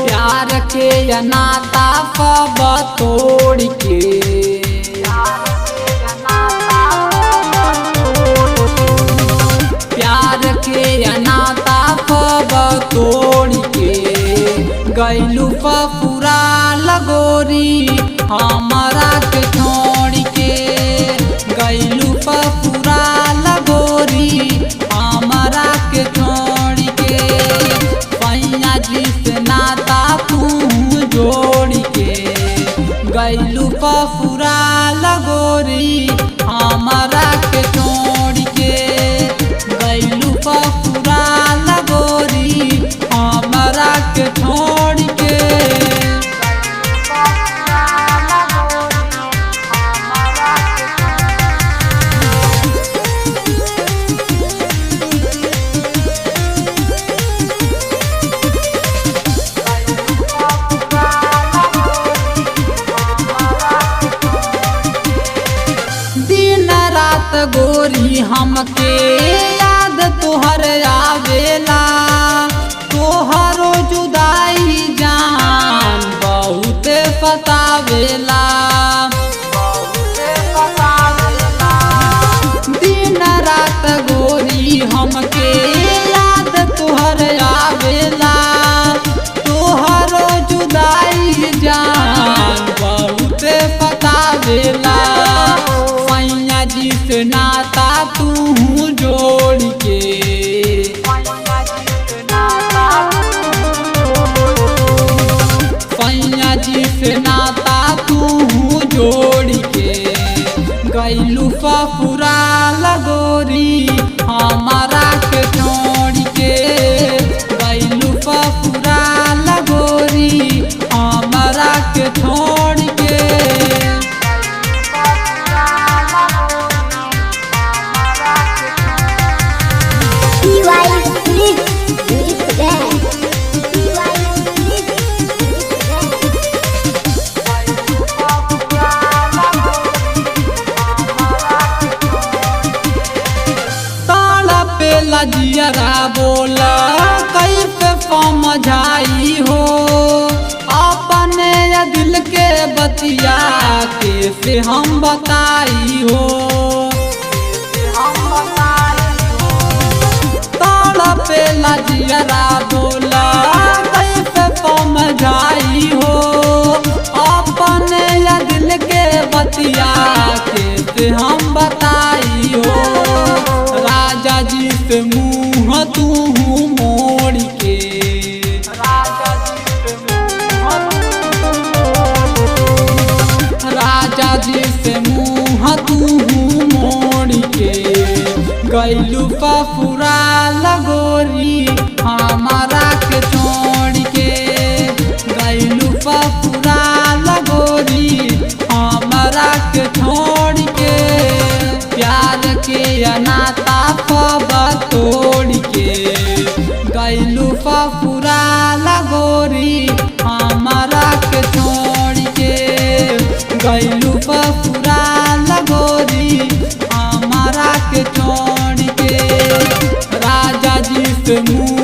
प्यार के नाता सब तोड़ के प्यार के नाता सब तोड़ के गैलू पूरा लगोरी हमारा के छोड़ के गैलू पूरा लगोरी हमारा के छोड़ के पैया जी से नाता तू जोड़ के गैलू पूरा लगोरी हमारा के छोड़ के गैलू पूरा लगोरी हमारा के छोड़ के गोरी हमके याद तोहर आवेला तोहरो जुदाई जान बहुत सतावेला दिन रात गोरी हमके याद तोहर आवेला तोहरो जुदाई जान बहुत सतावेला जिस नाता तू जोड़ के पैया जिस नाता तू जोड़ के गैलू पूरा लगोरी हमारा के छोड़ के गैलू पूरा लगोरी हमारा के छोड़ के जियरा बोला कैसे समझाई हो अपने दिल के बतिया कैसे हम बताई हो तड़पे जियरा बोला कैसे समझाई हो अपने दिल के बतिया कैसे हम बताई हो राजा जी से मुँह तू मोड़ के राजा जी से मुँह तू मोड़ के गैलू पूरा लगोरी हमारा के छोड़ के गैलू पूरा लगोरी हमारा के छोड़ के प्यार के नाता सब तोड़ के गैलू पूरा लगोरी हमारा के छोड़ के गैलू पूरा लगोरी हमारा के छोड़ के राजा जी से मुँह